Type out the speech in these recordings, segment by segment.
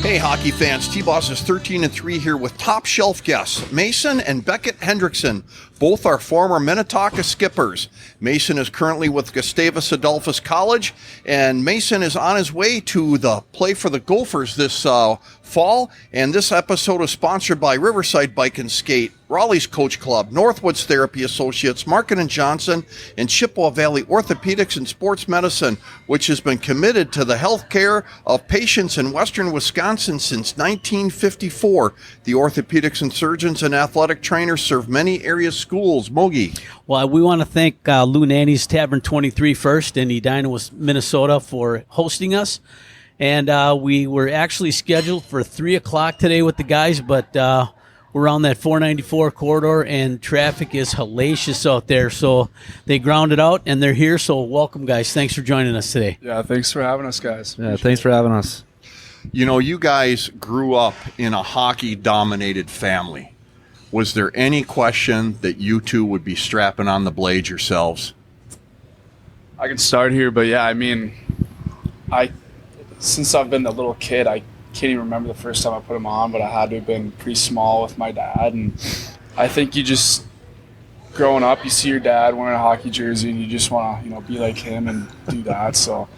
Hey, hockey fans, T-Boss is 13-3 here with top shelf guests, Mason and Beckett Hendrickson. Both are former Minnetonka skippers. Mason is currently with Gustavus Adolphus College, and Mason is on his way to the play for the Gophers this fall. And this episode is sponsored by Riverside Bike and Skate, Raleigh's Coach Club, Northwoods Therapy Associates, Markin & Johnson, and Chippewa Valley Orthopedics and Sports Medicine, which has been committed to the health care of patients in western Wisconsin since 1954. The orthopedics and surgeons and athletic trainers serve many area schools. Mogi. Well, we want to thank Lou Nanny's Tavern 23 first in Edina, Minnesota for hosting us. And we were actually scheduled for 3 o'clock today with the guys, but we're on that 494 corridor, and traffic is hellacious out there. So they grounded out, and they're here. So welcome, guys. Thanks for joining us today. Yeah, thanks for having us, guys. Yeah, thanks for having us. You know, you guys grew up in a hockey-dominated family. Was there any question that you two would be strapping on the blades yourselves? I can start here, but yeah, I mean, since I've been a little kid, I can't even remember the first time I put them on, but I had to have been pretty small with my dad. And I think you just, growing up, you see your dad wearing a hockey jersey and you just want to, be like him and do that. So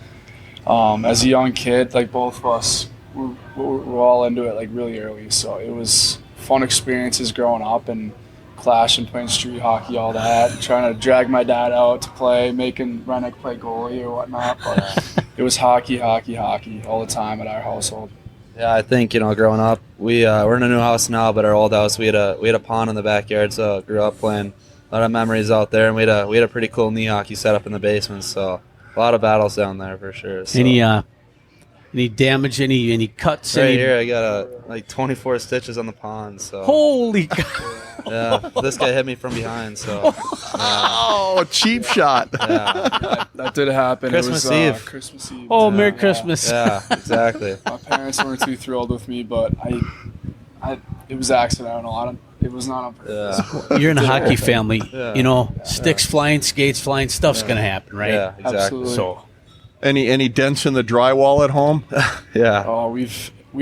as a young kid, like both of us, we're all into it like really early. So it was fun experiences growing up and clashing, playing street hockey, all that, trying to drag my dad out to play, making Rennick play goalie or whatnot. But it was hockey all the time at our household. Yeah, I think, growing up, we're in a new house now, but our old house, we had a pond in the backyard, so I grew up playing a lot of memories out there, and we had a pretty cool knee hockey set up in the basement, so a lot of battles down there for sure. So. Any damage, any cuts? Right here, I got like 24 stitches on the pond. So Holy God. Yeah, this guy hit me from behind, so. Oh, cheap shot. Yeah. That did happen. Christmas it was, Eve. Christmas Eve. Oh, Merry Christmas. Yeah, exactly. My parents weren't too thrilled with me, but it was accidental. It was not on purpose. Yeah. You're in a hockey family. Yeah. Sticks flying, skates flying, stuff's going to happen, right? Yeah, exactly. Absolutely. So, Any dents in the drywall at home? Yeah. Oh, we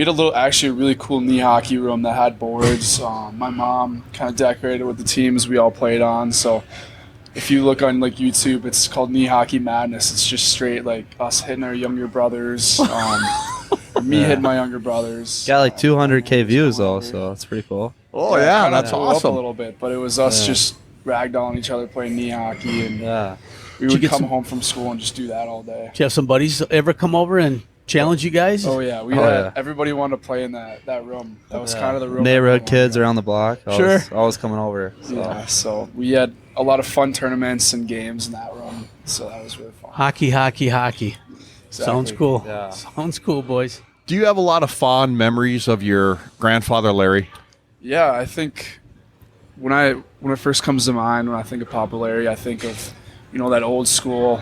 had a really cool knee hockey room that had boards. My mom kind of decorated with the teams we all played on. So if you look on like YouTube, it's called Knee Hockey Madness. It's just straight like us hitting our younger brothers, or me hitting my younger brothers. Got like 200K views though, so that's pretty cool. Oh, yeah, that's blew up awesome. a little bit, but it was us just ragdolling each other playing knee hockey, and Yeah. we would come home from school and just do that all day. do you have some buddies ever come over and challenge you guys? Oh yeah, everybody wanted to play in that room. That was kind of the room. Neighborhood kids around the block. Always coming over. So. Yeah, so we had a lot of fun tournaments and games in that room. So that was really fun. Hockey. Exactly. Sounds cool. Yeah. Sounds cool, boys. Do you have a lot of fond memories of your grandfather, Larry? Yeah, I think when it first comes to mind, when I think of Papa Larry, I think of that old school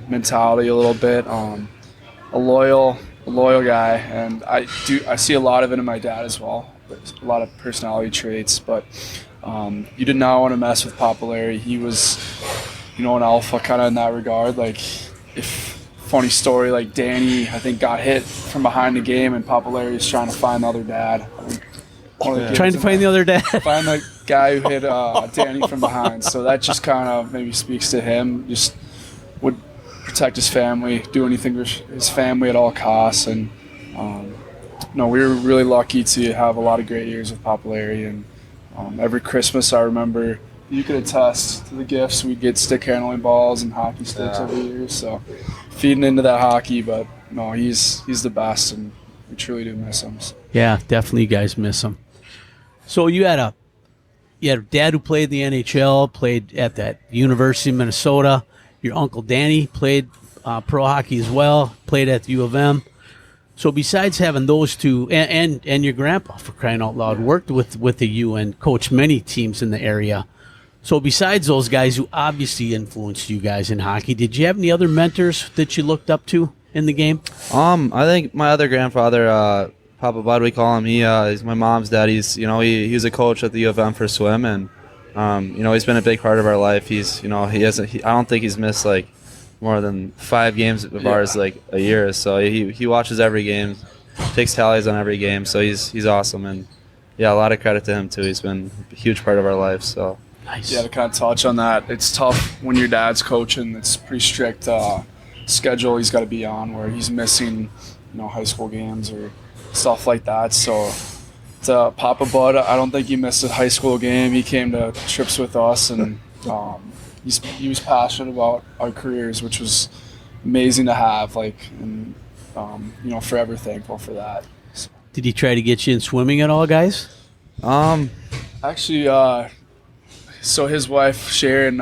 mentality a little bit. A loyal guy, and I see a lot of it in my dad as well. There's a lot of personality traits, but you did not want to mess with Papa Larry. He was, an alpha kind of in that regard. Like, funny story, like Danny, I think, got hit from behind the game, and Papa Larry is trying to find the other dad. Trying to find the other dad. Find the guy who hit Danny from behind. So that just kind of maybe speaks to him. Just would protect his family, do anything for his family at all costs. And we were really lucky to have a lot of great years with Papa Larry. And every Christmas, I remember, you could attest to the gifts. We'd get stick handling balls and hockey sticks every year. So feeding into that hockey, but no, he's the best, and we truly do miss him. Yeah, definitely you guys miss him. So you had a dad who played the NHL, played at that University of Minnesota. Your uncle Danny played pro hockey as well, played at the U of M. So besides having those two, and your grandpa, for crying out loud, worked with the U and coached many teams in the area. So besides those guys who obviously influenced you guys in hockey, did you have any other mentors that you looked up to in the game? I think my other grandfather, Papa Bud, we call him. He's my mom's dad. He's he was a coach at the U of M for swim, and he's been a big part of our life. I don't think he's missed like more than 5 games of ours like a year. So he watches every game. takes tallies on every game. So he's awesome, and yeah, a lot of credit to him too. He's been a huge part of our life. So Nice. Yeah, to kind of touch on that, it's tough when your dad's coaching. It's pretty strict schedule he's got to be on, where he's missing, high school games or stuff like that. So to Papa Bud, I don't think he missed a high school game. He came to trips with us, and he was passionate about our careers, which was amazing to have. And forever thankful for that. So. Did he try to get you in swimming at all, guys? Actually, so his wife, Sharon,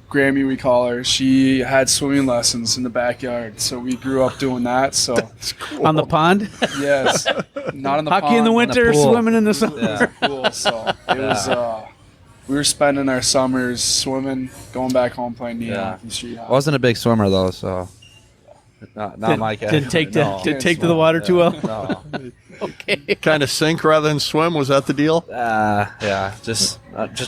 Grammy we call her, she had swimming lessons in the backyard. So we grew up doing that. So Cool. On the pond? yes, not in the Hockey pond, in the in winter, pool. swimming in the summer. yeah, pool. So it was. We were spending our summers swimming, going back home playing knee Yeah. hockey, street hockey. wasn't a big swimmer though, so not my category. Didn't take to, no. didn't take to the water too well? No. Okay. Kind of sink rather than swim. Was that the deal? Yeah, just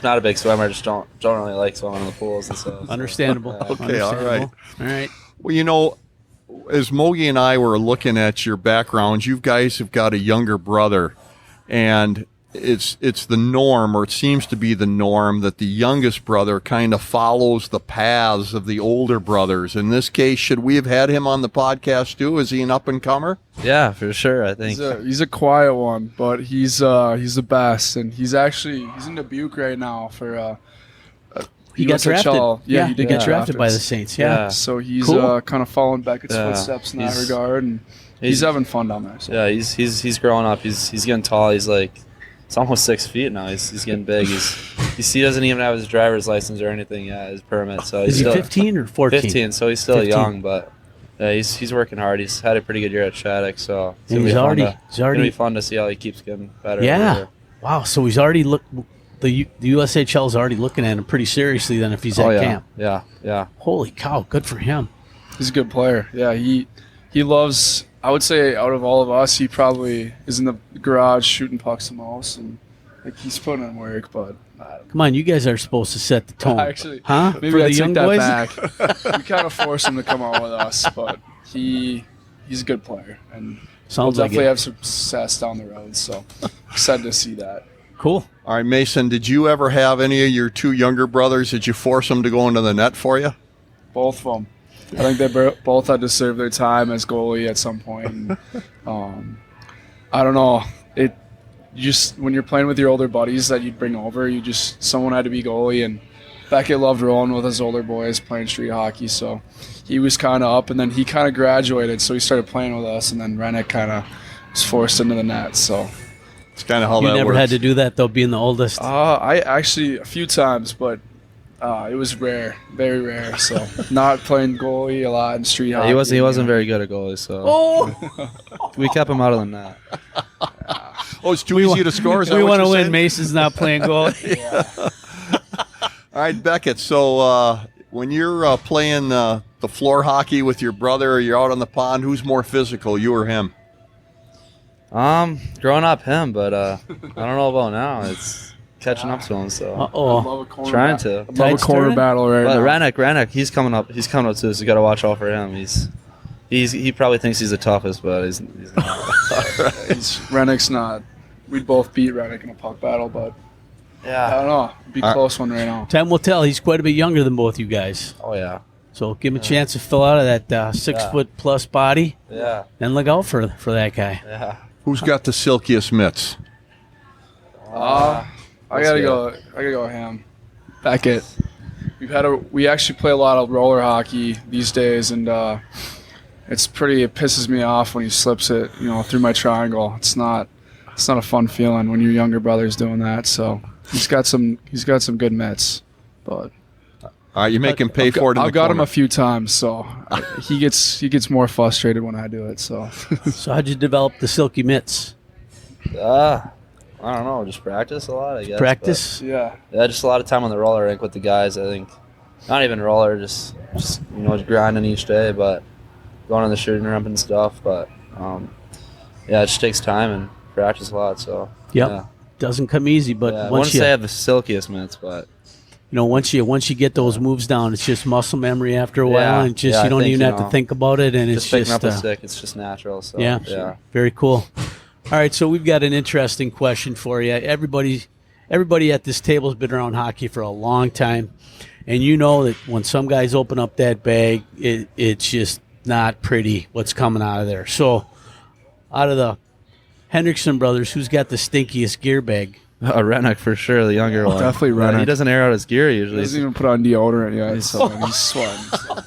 not a big swimmer. Just don't really like swimming in the pools and stuff. Understandable. Okay, all right. All right. Well, as Mogi and I were looking at your backgrounds, you guys have got a younger brother, and it's the norm, or it seems to be the norm, that the youngest brother kind of follows the paths of the older brothers. In this case, should we have had him on the podcast too? Is he an up-and-comer? Yeah, for sure. I think. He's a quiet one, but he's the best, and he's in Dubuque right now for. He got drafted. Yeah, he did get get drafted by the Saints. Yeah. Yeah. So he's Cool. kind of following Beckett's Yeah. footsteps in that He's- regard, and he's having fun down there. So. Yeah, he's growing up. He's getting tall. He's almost 6 feet now. He's getting big. He doesn't even have his driver's license or anything yet, his permit. So Is he's he still 15 or 14? 15. So he's still 15. young, but yeah, he's working hard. He's had a pretty good year at Shattuck. So it's And gonna he's be fun already- to- he's already- gonna be fun to see how he keeps getting better. every Yeah. year. Wow. So he's already the USHL is already looking at him pretty seriously then if he's at Oh yeah, camp. yeah. Holy cow. Good for him. He's a good player. Yeah, he loves. I would say out of all of us, he probably is in the garage shooting pucks the most, and he's putting in work. But Come on. You guys are supposed to set the tone. actually, Huh? maybe For I the take young that boys? back. We kind of forced him to come out with us, but he's a good player, and Sounds we'll like definitely it. have success down the road. So excited to see that. Cool. All right, Mason, did you ever have any of your two younger brothers? Did you force them to go into the net for you? Both of them. I think they both had to serve their time as goalie at some point. And, I don't know. Just when you're playing with your older buddies that you'd bring over, someone had to be goalie. And Beckett loved rolling with his older boys playing street hockey, so he was kind of up. And then he kind of graduated, so he started playing with us. And then Rennick kind of was forced into the net. So It's kind of how You that never works. had to do that, though, being the oldest. I actually a few times, but it was rare, very rare. So not playing goalie a lot in street hockey. He wasn't very good at goalie, so Oh! we kept him out of the net. Oh, it's too easy to score? Is that We what want to you're win. saying? Mason's not playing goal. All right, Beckett. So when you're playing the floor hockey with your brother, or you're out on the pond, who's more physical, you or him? Growing up him, but I don't know about now. It's catching up to him, so Uh-oh. Love a corner trying to. Love a Tide's corner turning? battle right But now. Rennick, he's coming up. He's coming up too, so you got to watch out for him. He probably thinks he's the toughest, but he's not. Rennick's not. We'd both beat Rennick in a puck battle, but I Yeah. don't know. It'd be a close one right now. Time will tell. He's quite a bit younger than both you guys. Oh yeah. So give him a chance to fill out of that 6-foot-plus body, Yeah. and look out for that guy. Yeah. Who's got the silkiest mitts? I gotta go with him. Beckett. We actually play a lot of roller hockey these days, and it pisses me off when he slips it, through my triangle. It's not a fun feeling when your younger brother's doing that. So he's got some good mitts, but All right, you make him pay for it in the I've got him corner. a few times, so he gets more frustrated when I do it. So So how'd you develop the silky mitts? I don't know. Just practice a lot, I guess. Practice? yeah. But, yeah, just a lot of time on the roller rink with the guys. I think. Not even roller, just grinding each day, but going on the shooting ramp and stuff. But yeah, it just takes time and practice a lot. So Yep. yeah. Doesn't come easy, but Yeah, I once wouldn't say I have the silkiest mitts, but once you get those moves down, it's just muscle memory after a while, and just you don't even have to think about it, and it's picking just up a stick. It's just natural. So yeah, very cool. All right, so we've got an interesting question for you. Everybody at this table has been around hockey for a long time, and you know that when some guys open up that bag, it's just not pretty what's coming out of there. So, out of the Hendrickson brothers, who's got the stinkiest gear bag? Rennick for sure, the younger one. Definitely Rennick. He doesn't air out his gear usually. He doesn't even put on deodorant yet, so he's sweating.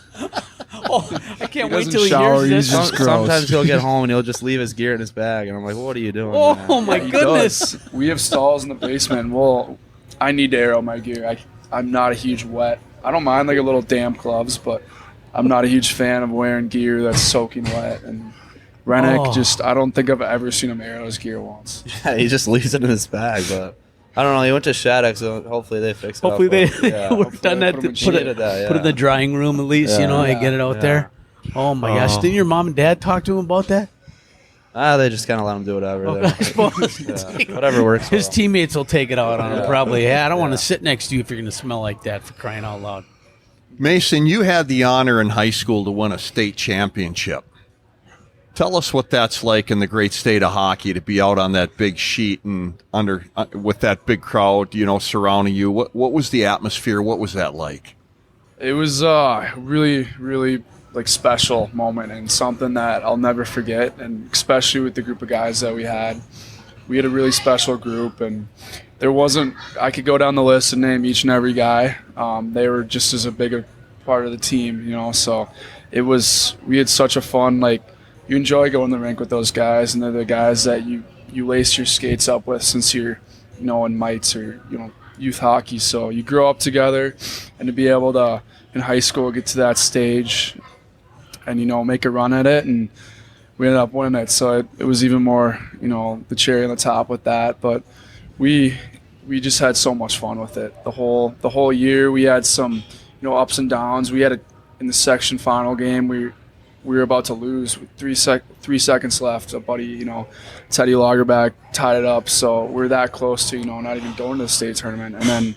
I can't He wait doesn't till he shower, hears he's this. just gross. Sometimes he'll get home and he'll just leave his gear in his bag, and I'm like, "What are you doing?" Oh man? my He goodness! does. We have stalls in the basement. Well, I need to air out my gear. I'm not a huge wet. I don't mind like a little damp gloves, but I'm not a huge fan of wearing gear that's soaking wet. And Rennick, I don't think I've ever seen him air out his gear once. Yeah, he just leaves it in his bag, but I don't know. He went to Shattuck, so hopefully they fix it. Hopefully up, they yeah. worked on that. put To him in put shape. it in the drying room at least, and get it out there. Oh my gosh! Didn't your mom and dad talk to him about that? They just kind of let him do whatever. I suppose. Whatever works. His well. teammates will take it out on him probably. Hey, I don't want to sit next to you if you're going to smell like that, for crying out loud. Mason, you had the honor in high school to win a state championship. Tell us what that's like in the great state of hockey, to be out on that big sheet and with that big crowd, surrounding you. What was the atmosphere? What was that like? It was really, really like special moment and something that I'll never forget. And especially with the group of guys that we had a really special group, and I could go down the list and name each and every guy. They were just as a big a part of the team, so we had such a fun, you enjoy going to the rink with those guys, and they're the guys that you lace your skates up with since you're, in mites or, youth hockey. So you grow up together, and to be able to, in high school, get to that stage and, make a run at it, and we ended up winning it. So it was even more, the cherry on the top with that. But we just had so much fun with it. The whole year we had some, ups and downs. We had in the section final game, we were about to lose with 3 seconds left. A buddy, Teddy Lagerback tied it up. So we're that close to, not even going to the state tournament. And then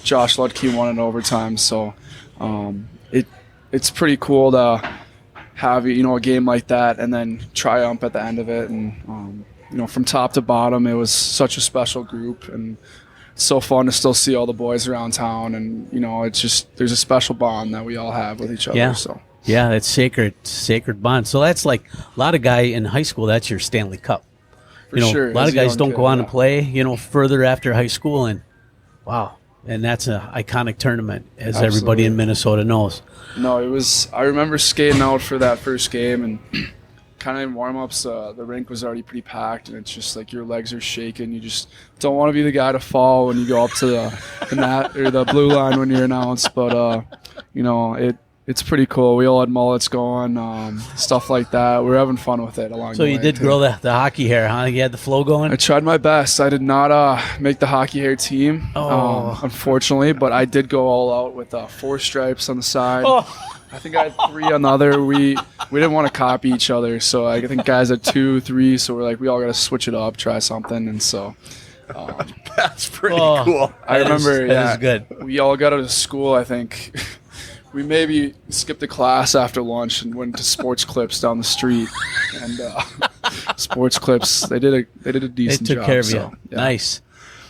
Josh Ludke won in overtime. So it's pretty cool to have, a game like that and then triumph at the end of it. And, from top to bottom, it was such a special group. And it's so fun to still see all the boys around town. And, it's just, there's a special bond that we all have with each other. Yeah. So. Yeah, it's sacred bond. So that's like a lot of guy in high school. That's your Stanley Cup. For sure. A lot of guys don't go on and play, further after high school, and wow, and that's an iconic tournament, as everybody in Minnesota knows. No, it was. I remember skating out for that first game, and kind of in warm-ups, the rink was already pretty packed, and it's just like your legs are shaking. You just don't want to be the guy to fall when you go up to the net or the blue line when you're announced, but It's pretty cool. We all had mullets going, stuff like that. We're having fun with it along the way. So you did grow the hockey hair, huh? You had the flow going? I tried my best. I did not make the hockey hair team, unfortunately, but I did go all out with 4 stripes on the side. I think I had 3 on the other. We didn't want to copy each other, so I think guys had 2, 3, so we're like, we all got to switch it up, try something, and so... That's pretty cool. I remember, that is good. We all got out of school, I think... We maybe skipped a class after lunch and went to Sports Clips down the street. And Sports Clips, they did a decent job. They took care of you. Yeah. Nice.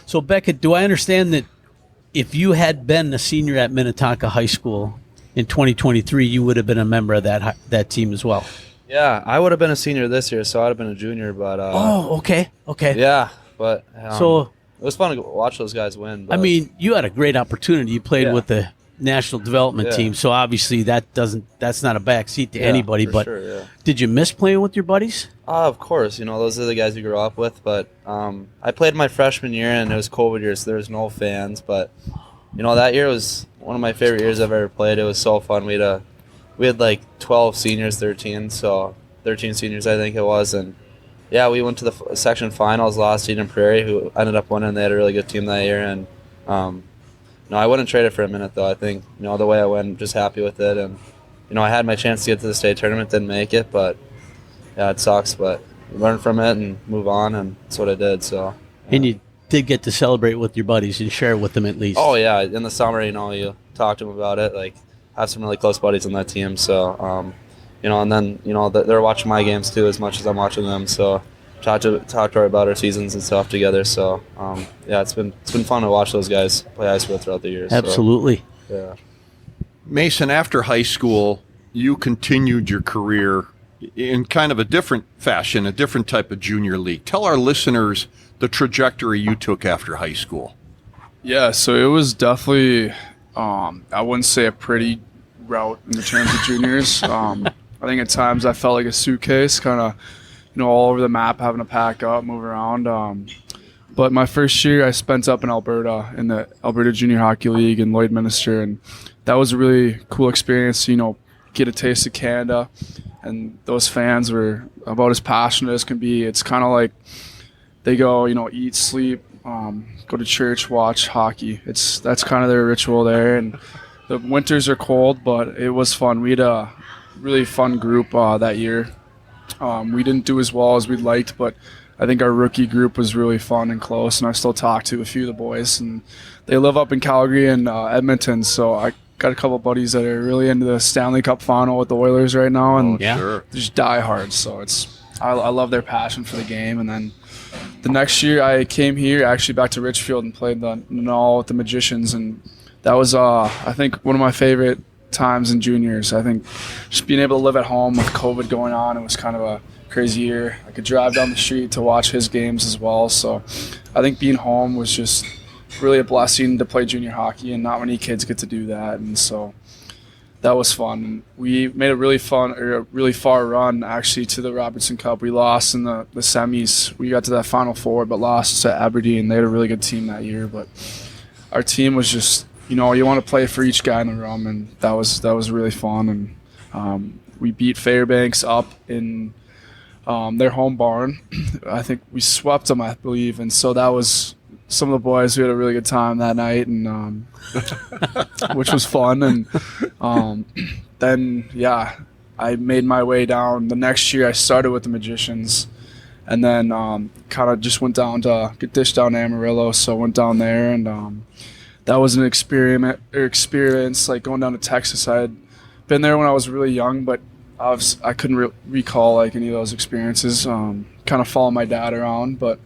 So, Beckett, do I understand that if you had been a senior at Minnetonka High School in 2023, you would have been a member of that team as well? Yeah, I would have been a senior this year, so I'd have been a junior. But okay. Yeah, but so it was fun to watch those guys win. But, I mean, you had a great opportunity. You played with the national development team, so obviously that's not a backseat to anybody. But sure, did you miss playing with your buddies? Of course, those are the guys you grew up with. But I played my freshman year, and it was COVID year, so there was no fans. But that year was one of my favorite years I've ever played. It was so fun. We had like 12 seniors, 13 seniors I think it was, and we went to the section finals, lost to Eden Prairie, who ended up winning. They had a really good team that year, and no, I wouldn't trade it for a minute, though. I think, the way I went, I'm just happy with it. And, I had my chance to get to the state tournament, didn't make it. But, yeah, it sucks. But learn from it and move on, and that's what I did. So, And did get to celebrate with your buddies and share with them at least. Oh yeah, in the summer, you talk to them about it. Like, I have some really close buddies on that team, so and then they're watching my games too as much as I'm watching them. So talk to her about our seasons and stuff together. So yeah, it's been fun to watch those guys play high school throughout the years. Absolutely. So, yeah. Mason, after high school, you continued your career in kind of a different fashion, a different type of junior league. Tell our listeners the trajectory you took after high school. Yeah, so it was definitely, I wouldn't say a pretty route in the terms of juniors. I think at times I felt like a suitcase, kind of, all over the map, having to pack up, move around. But my first year I spent up in Alberta in the Alberta Junior Hockey League in Lloydminster, and that was a really cool experience, get a taste of Canada. And those fans were about as passionate as can be. It's kind of like they go, eat, sleep, go to church, watch hockey. That's kind of their ritual there. And the winters are cold, but it was fun. We had a really fun group that year. We didn't do as well as we'd liked, but I think our rookie group was really fun and close, and I still talk to a few of the boys. And they live up in Calgary and Edmonton, so I got a couple buddies that are really into the Stanley Cup final with the Oilers right now, and Sure. they're just diehards. So I love their passion for the game. And then the next year I came here, actually back to Richfield, and played the Null with the Magicians, and that was I think one of my favorite times in juniors. I think just being able to live at home with COVID going on, it was kind of a crazy year. I could drive down the street to watch his games as well. So I think being home was just really a blessing to play junior hockey, and not many kids get to do that. And so that was fun. We made a really far run actually to the Robertson Cup. We lost in the semis. We got to that Final Four, but lost to Aberdeen. They had a really good team that year, but our team was just, you want to play for each guy in the room, and that was really fun. And we beat Fairbanks up in their home barn. I think we swept them, I believe, and so that was some of the boys. We had a really good time that night, and which was fun. And then I made my way down. The next year I started with the Magicians, and then kind of just went down to get dished down to Amarillo, so went down there, and that was an experience like going down to Texas. I had been there when I was really young, but I couldn't recall like any of those experiences. Kind of followed my dad around, but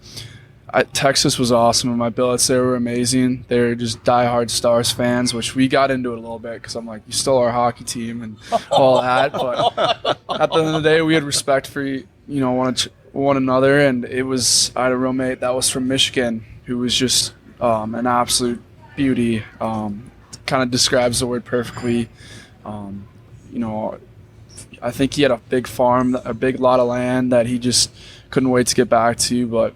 Texas was awesome, and my billets there were amazing. They're just diehard Stars fans, which we got into it a little bit because I'm like, you still our hockey team and all that. But at the end of the day, we had respect for one another, and I had a roommate that was from Michigan who was just an absolute beauty. Kind of describes the word perfectly. I think he had a big farm, a big lot of land that he just couldn't wait to get back to. But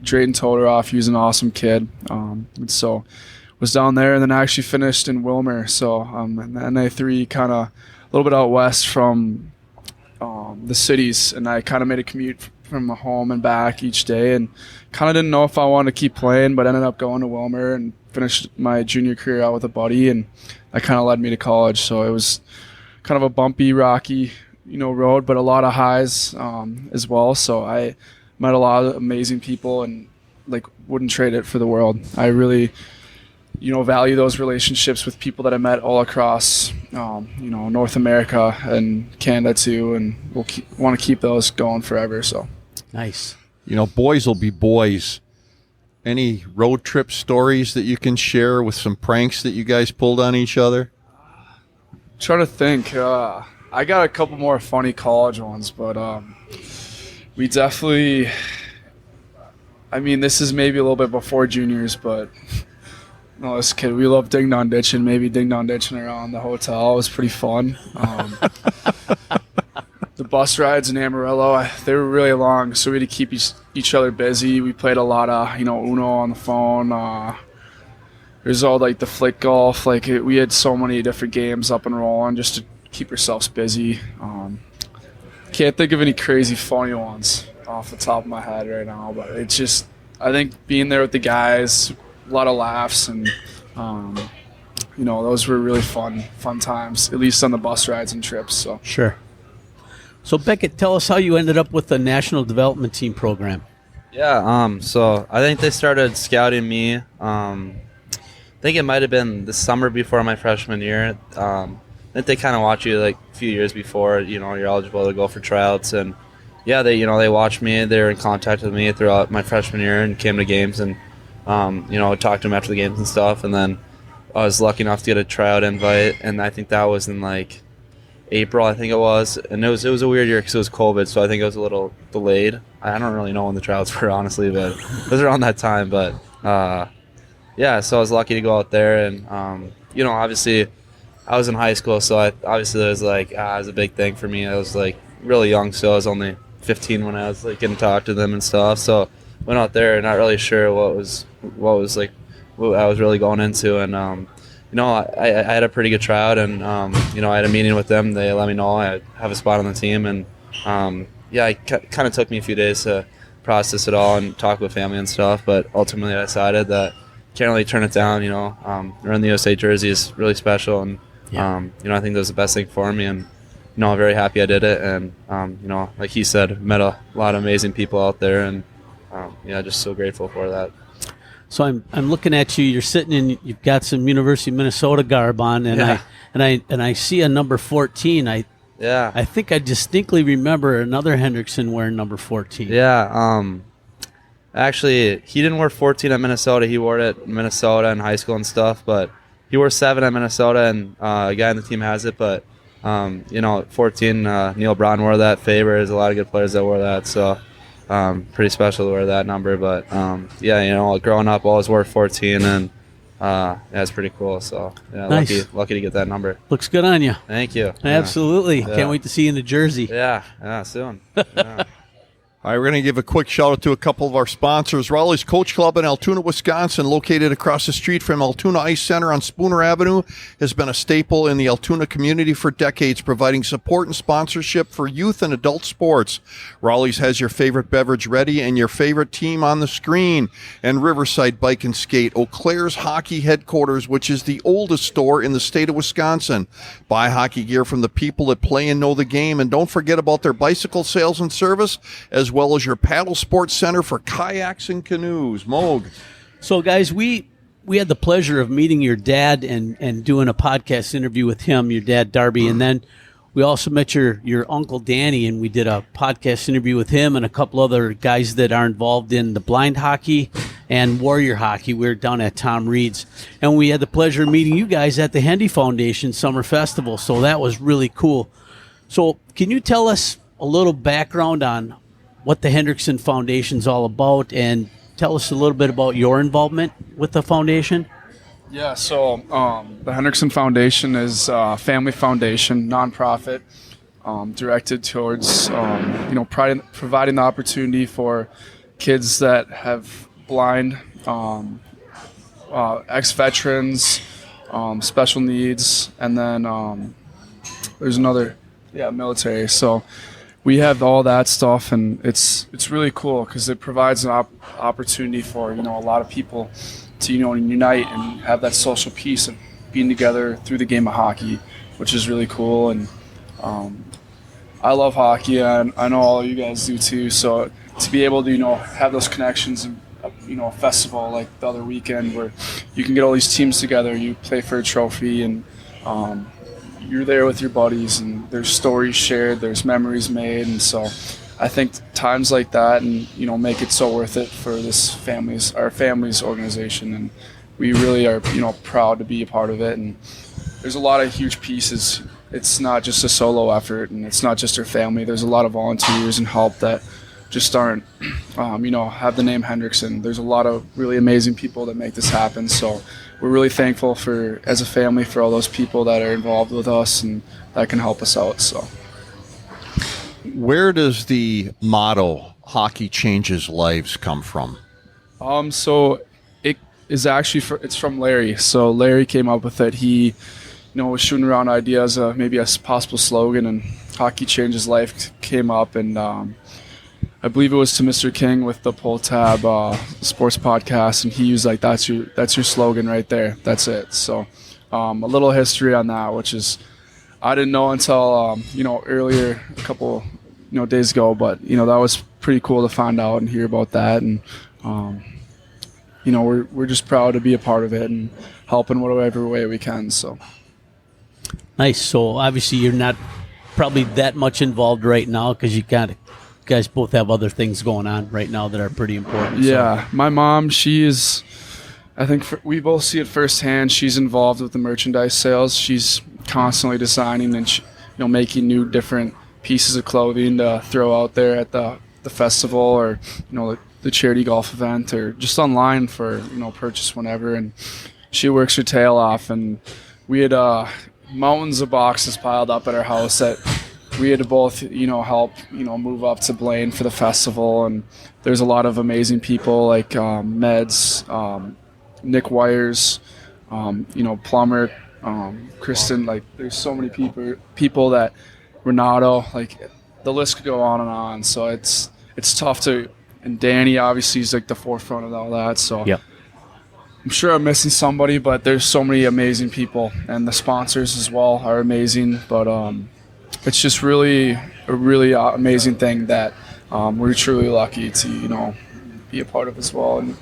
Drayton Todoroff, he was an awesome kid. And so was down there, and then I actually finished in Wilmer. So in the NA3, kind of a little bit out west from the cities, and I kind of made a commute from home and back each day, and kind of didn't know if I wanted to keep playing, but ended up going to Wilmer and finished my junior career out with a buddy, and that kind of led me to college. So it was kind of a bumpy, rocky, road, but a lot of highs as well. So I met a lot of amazing people, and wouldn't trade it for the world. I really, value those relationships with people that I met all across, North America and Canada too, and we'll want to keep those going forever. So Nice. Boys will be boys. Any road trip stories that you can share with some pranks that you guys pulled on each other? Trying to think. I got a couple more funny college ones, but we definitely, this is maybe a little bit before juniors, but this kid, we love ding-dong ditching, around the hotel. It was pretty fun. The bus rides in Amarillo, they were really long, so we had to keep each other busy. We played a lot of, Uno on the phone. There's all the flick golf. We had so many different games up and rolling just to keep ourselves busy. Can't think of any crazy funny ones off the top of my head right now, but it's just, I think being there with the guys, a lot of laughs, and those were really fun times, at least on the bus rides and trips. So Sure. So Beckett, tell us how you ended up with the National Development Team program. Yeah, so I think they started scouting me. I think it might have been the summer before my freshman year. I think they kind of watch you like a few years before, you're eligible to go for tryouts. And yeah, they watched me. They were in contact with me throughout my freshman year and came to games and, talked to them after the games and stuff. And then I was lucky enough to get a tryout invite. And I think that was in like April, I think it was. And it was a weird year because it was COVID, so I think it was a little delayed. I don't really know when the tryouts were, honestly, but it was around that time. But yeah, so I was lucky to go out there. And, obviously I was in high school, so obviously it was like, it was a big thing for me. I was like really young, so I was only 15 when I was like getting to talk to them and stuff. So went out there, not really sure what I was really going into. And, I had a pretty good tryout, and, I had a meeting with them. They let me know I have a spot on the team. And, it kind of took me a few days to process it all and talk with family and stuff. But ultimately I decided that can't really turn it down. Wearing the USA jersey is really special. And, I think that was the best thing for me. And, I'm very happy I did it. And, like he said, met a lot of amazing people out there. And, just so grateful for that. So I'm looking at you. You're sitting in. You've got some University of Minnesota garb on, and I see a number 14. I think I distinctly remember another Hendrickson wearing number 14. Yeah. Actually, he didn't wear 14 at Minnesota. He wore it in Minnesota in high school and stuff. But he wore 7 at Minnesota, and a guy on the team has it. But 14, Neil Braun wore that. Faber, there's a lot of good players that wore that. So. Pretty special to wear that number, but growing up, I always wore 14, and it's pretty cool. So nice. lucky to get that number. Looks good on you. Thank you. Absolutely. Yeah. Can't wait to see you in the jersey. Yeah, soon. Yeah. All right, we're going to give a quick shout out to a couple of our sponsors. Raleigh's Coach Club in Altoona, Wisconsin, located across the street from Altoona Ice Center on Spooner Avenue, has been a staple in the Altoona community for decades, providing support and sponsorship for youth and adult sports. Raleigh's has your favorite beverage ready and your favorite team on the screen. And Riverside Bike and Skate, Eau Claire's hockey headquarters, which is the oldest store in the state of Wisconsin. Buy hockey gear from the people that play and know the game, and don't forget about their bicycle sales and service, as well as your paddle sports center for kayaks and canoes. Moog. So, guys, we had the pleasure of meeting your dad and doing a podcast interview with him, your dad, Darby, and then we also met your uncle, Danny, and we did a podcast interview with him and a couple other guys that are involved in the blind hockey and warrior hockey. We were down at Tom Reed's, and we had the pleasure of meeting you guys at the Hendy Foundation Summer Festival, so that was really cool. So can you tell us a little background on what the Hendrickson Foundation's all about, and tell us a little bit about your involvement with the foundation? Yeah, so the Hendrickson Foundation is a family foundation, nonprofit, directed towards providing the opportunity for kids that have blind, ex-veterans, special needs, and then there's another, military. So we have all that stuff, and it's really cool because it provides an opportunity for a lot of people to unite and have that social piece of being together through the game of hockey, which is really cool. And I love hockey, and I know all of you guys do too. So to be able to have those connections and a festival like the other weekend where you can get all these teams together, you play for a trophy, and you're there with your buddies, and there's stories shared, there's memories made, and so I think times like that, and make it so worth it for our family's organization, and we really are proud to be a part of it. And there's a lot of huge pieces. It's not just a solo effort, and it's not just our family. There's a lot of volunteers and help that just aren't have the name Hendrickson. There's a lot of really amazing people that make this happen. So we're really thankful as a family, for all those people that are involved with us and that can help us out. So, where does the motto "Hockey Changes Lives" come from? So it is actually it's from Larry. So Larry came up with it. He, was shooting around ideas of maybe a possible slogan, and "Hockey Changes Life" came up, and I believe it was to Mr. King with the Pull Tab sports podcast, and he was like, that's your slogan right there. That's it. So a little history on that, which is I didn't know until earlier, a couple days ago, but that was pretty cool to find out and hear about that. And we're just proud to be a part of it and help in whatever way we can. So Nice. So obviously you're not probably that much involved right now because you guys both have other things going on right now that are pretty important. Yeah, my mom, she is. I think we both see it firsthand. She's involved with the merchandise sales. She's constantly designing and making new different pieces of clothing to throw out there at the festival or the charity golf event or just online for purchase whenever. And she works her tail off. And we had mountains of boxes piled up at our house that we had to both help move up to Blaine for the festival. And there's a lot of amazing people like Meds. Nick Wires, Plummer, Kristen, like there's so many people that Renato, like the list could go on and on. So it's tough and Danny obviously is like the forefront of all that. So yep. I'm sure I'm missing somebody, but there's so many amazing people and the sponsors as well are amazing. But it's just really a really amazing thing that we're truly lucky to, be a part of as well. And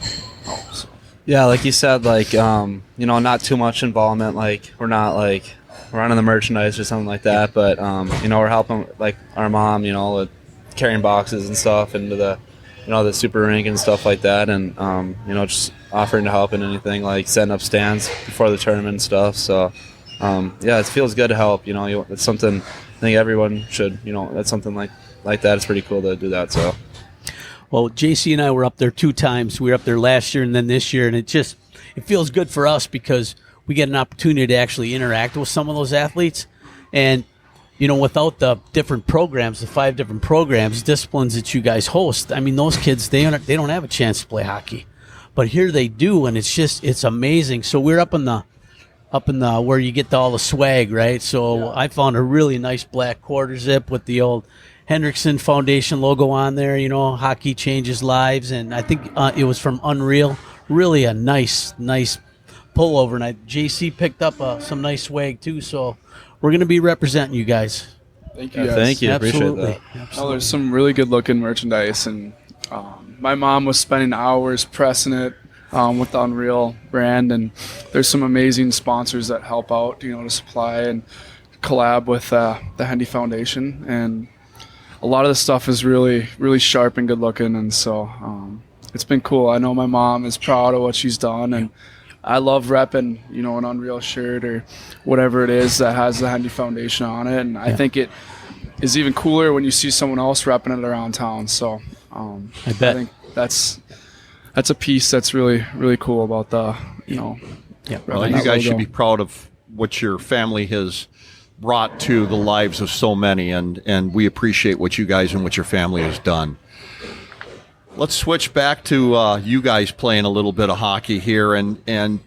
so. Yeah, like you said, like not too much involvement. Like we're not like running the merchandise or something like that, but we're helping like our mom, with carrying boxes and stuff into the the super rink and stuff like that, and just offering to help in anything like setting up stands before the tournament and stuff. So it feels good to help. It's something I think everyone should. That's something like that. It's pretty cool to do that. So. Well, JC and I were up there 2 times. We were up there last year and then this year, and it feels good for us because we get an opportunity to actually interact with some of those athletes. And, without the different programs, the 5 different programs, disciplines that you guys host, I mean, those kids, they don't have a chance to play hockey. But here they do, and it's amazing. So we're up in the where you get all the swag, right? So yeah. I found a really nice black quarter zip with the old Hendrickson Foundation logo on there, hockey changes lives, and I think it was from Unreal. Really a nice pullover, and JC picked up some nice swag too, so we're going to be representing you guys. Thank you guys. Thank you. Absolutely. Appreciate that. Oh, there's some really good looking merchandise, and my mom was spending hours pressing it with the Unreal brand, and there's some amazing sponsors that help out, to supply and collab with the Hendy Foundation, and a lot of the stuff is really, really sharp and good looking, and so it's been cool. I know my mom is proud of what she's done, and I love repping, an Unreal shirt or whatever it is that has the Hendy Foundation on it, and I think it is even cooler when you see someone else repping it around town. So I bet. I think that's a piece that's really, really cool about the, Yeah. Well, you guys should be proud of what your family has brought to the lives of so many, and we appreciate what you guys and what your family has done. Let's switch back to you guys playing a little bit of hockey here, and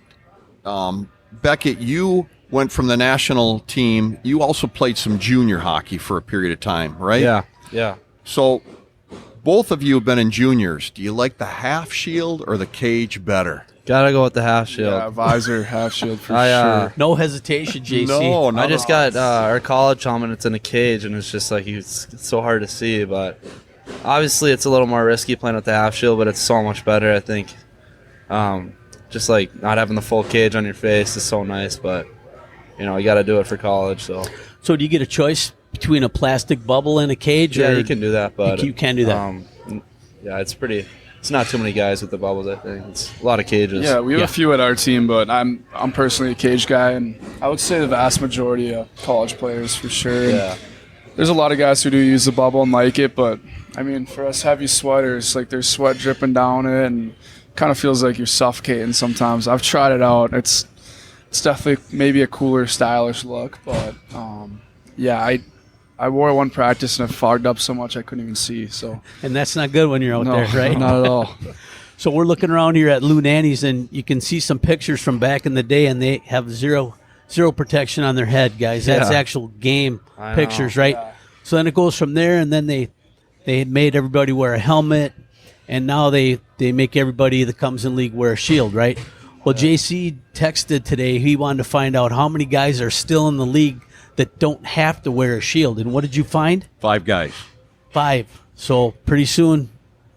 Beckett, you went from the national team. You also played some junior hockey for a period of time, right? Yeah. So both of you have been in juniors. Do you like the half shield or the cage better? Gotta go with the half shield. Yeah, visor, half shield for sure. No hesitation, JC. No, I just got our college helmet. It's in a cage, and it's just like it's so hard to see. But obviously, it's a little more risky playing with the half shield, but it's so much better. I think just like not having the full cage on your face is so nice. But you got to do it for college. So do you get a choice between a plastic bubble and a cage? Yeah, or you can do that. But you can do that. Yeah, it's not too many guys with the bubbles, I think. It's a lot of cages. Yeah, we have a few at our team, but I'm personally a cage guy, and I would say the vast majority of college players for sure. Yeah. There's a lot of guys who do use the bubble and like it, but I mean, for us heavy sweaters, like there's sweat dripping down it, and kind of feels like you're suffocating sometimes. I've tried it out. It's definitely maybe a cooler, stylish look, but I wore one practice and it fogged up so much I couldn't even see. So, and that's not good when you're out there, right? Not at all. So we're looking around here at Lou Nanny's, and you can see some pictures from back in the day, and they have zero protection on their head, guys. That's actual game pictures, right? Yeah. So then it goes from there, and then they made everybody wear a helmet, and now they make everybody that comes in league wear a shield, right? Well, JC texted today. He wanted to find out how many guys are still in the league that don't have to wear a shield. And what did you find? 5 guys. 5. So pretty soon,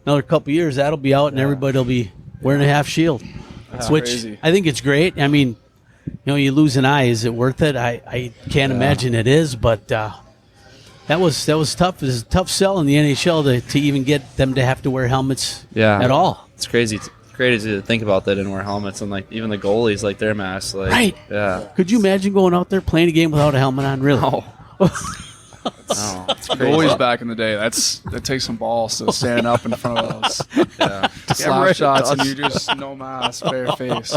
another couple years, that'll be out, and everybody will be wearing a half shield, which crazy. I think it's great. I mean, you lose an eye. Is it worth it? I can't imagine it is, but that was tough. It was a tough sell in the NHL to even get them to have to wear helmets at all. It's crazy. It's crazy to think about that and wear helmets, and like even the goalies, like their masks. Like, Right. Yeah. Could you imagine going out there playing a game without a helmet on? Really? No. Always back in the day. That takes some balls to stand up in front of those Yeah. slap right, shots, it and you just no mask, bare face.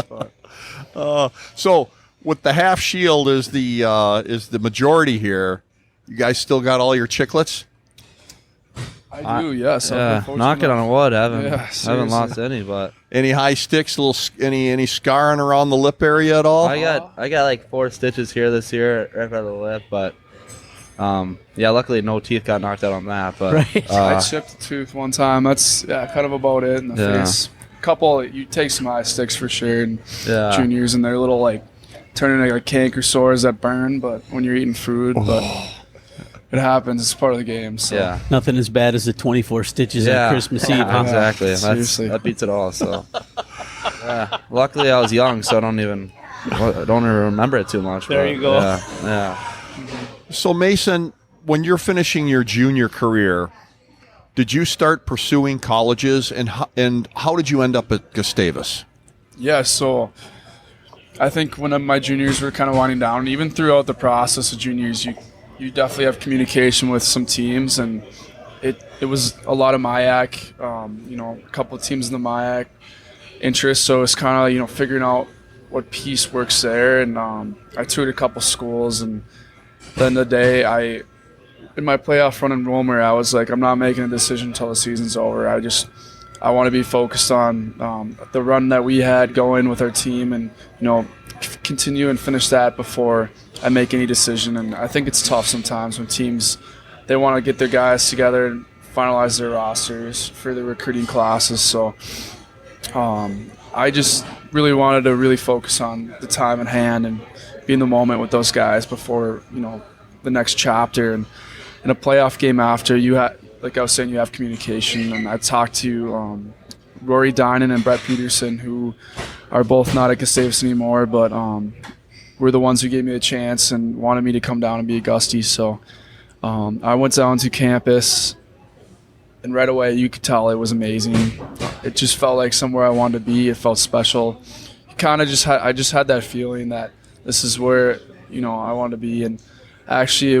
But So with the half shield is the majority here. You guys still got all your chiclets? I do, yes. Yeah. Knocking on wood. I haven't seriously. lost any, but Any high sticks? Any scarring around the lip area at all? I got like 4 stitches here this year right by the lip, but luckily no teeth got knocked out on that. But Right. I chipped a tooth one time. That's kind of about it in the Yeah. face. Couple, you take some eye sticks for sure, and Yeah. juniors, and they're little like turning into like canker sores that burn, but when you're eating food, but it happens. It's part of the game. So. yeah. Nothing as bad as the 24 stitches on Christmas Eve. Huh? Exactly. Seriously. That beats it all. So, yeah. Luckily, I was young, so I don't even remember it too much. There but, you go. Yeah. So Mason, when you're finishing your junior career, did you start pursuing colleges, and how did you end up at Gustavus? Yeah, so I think when my juniors were kind of winding down, even throughout the process of juniors, you definitely have communication with some teams, and it was a lot of MIAC, a couple of teams in the MIAC interest, so it's kind of, figuring out what piece works there, and I toured a couple schools, and then the day in my playoff run in Romer, I was like, I'm not making a decision until the season's over. I want to be focused on the run that we had going with our team, and continue and finish that before I make any decision. And I think it's tough sometimes when teams, they want to get their guys together and finalize their rosters for the recruiting classes. So I just really wanted to really focus on the time at hand and be in the moment with those guys before the next chapter. And in a playoff game after, like I was saying, you have communication. And I talked to Rory Dinan and Brett Peterson, who are both not at Gustavus anymore, but were the ones who gave me the chance and wanted me to come down and be a Gustie. So I went down to campus, and right away you could tell it was amazing. It just felt like somewhere I wanted to be. It felt special. I just had that feeling that this is where I wanted to be. And actually,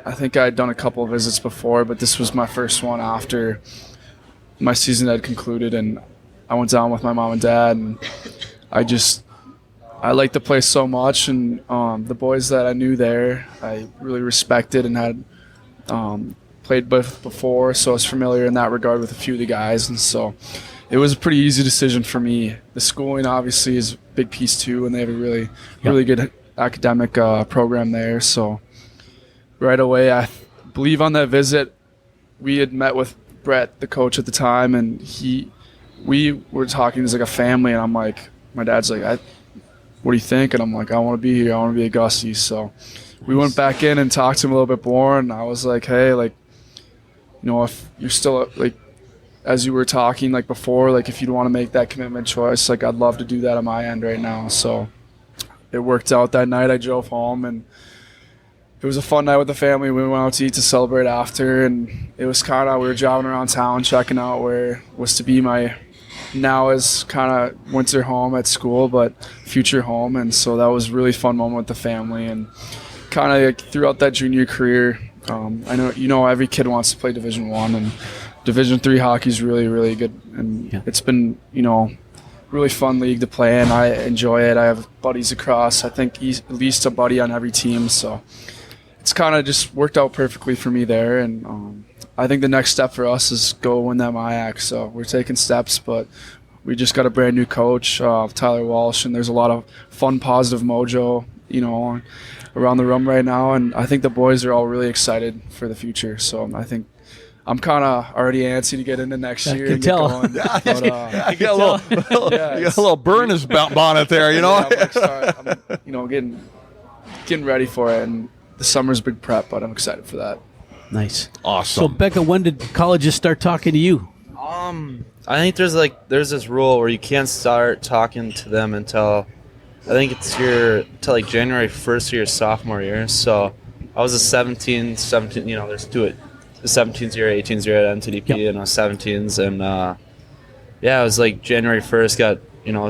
I think I had done a couple of visits before, but this was my first one after my season had concluded, and I went down with my mom and dad, and I liked the place so much, and the boys that I knew there, I really respected and had played with before, so I was familiar in that regard with a few of the guys, and so it was a pretty easy decision for me. The schooling obviously is a big piece too, and they have a really good academic program there, so right away, I believe on that visit, we had met with Brett, the coach at the time, and we were talking as like a family, and I'm like, my dad's like, what do you think? And I'm like, I want to be here. I want to be a Gustie. So we went back in and talked to him a little bit more, and I was like, hey, like, if you're still like, as you were talking like before, like if you'd want to make that commitment choice, like I'd love to do that on my end right now. So it worked out that night. I drove home, and it was a fun night with the family. We went out to eat to celebrate after, and it was we were driving around town checking out where was to be my now is kind of winter home at school, but future home. And so that was a really fun moment with the family, and kind of like throughout that junior career, I know every kid wants to play Division I, and Division III hockey is really, really good, and it's been really fun league to play in. I enjoy it. I have buddies across. I think at least a buddy on every team, so it's kind of just worked out perfectly for me there. And I think the next step for us is go win that MIAC. So we're taking steps, but we just got a brand new coach, Tyler Walsh, and there's a lot of fun, positive mojo, around the room right now. And I think the boys are all really excited for the future. So I think I'm kind of already antsy to get into next year and get going. Yeah, But, you got a little burn in his bonnet there, I'm getting ready for it, and the summer's big prep, but I'm excited for that. Nice. Awesome. So, Becca, when did colleges start talking to you? I think there's this rule where you can't start talking to them until I think it's till like January 1st of your sophomore year. So I was a 17, there's the 17th year, 18th year at NTDP, Yep. and I was 17s, and it was like January 1st. Got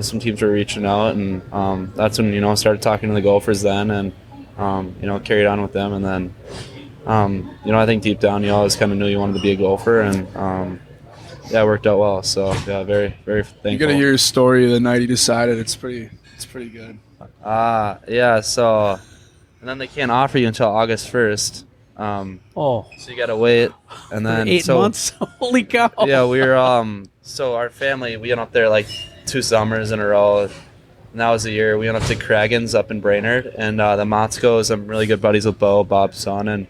some teams were reaching out, and that's when started talking to the Gophers then, and carried on with them, and then I think deep down you always kind of knew you wanted to be a Gopher, and it worked out well. So yeah, very very thankful. You got to hear his story the night he decided. It's pretty good. So and then they can't offer you until August 1st. So you got to wait, and then 8 months. Holy cow! Yeah, we were so our family, we went up there like 2 summers in a row, and that was the year we went up to Craggan's up in Brainerd, and the Motzkos. I'm really good buddies with Bob's son, and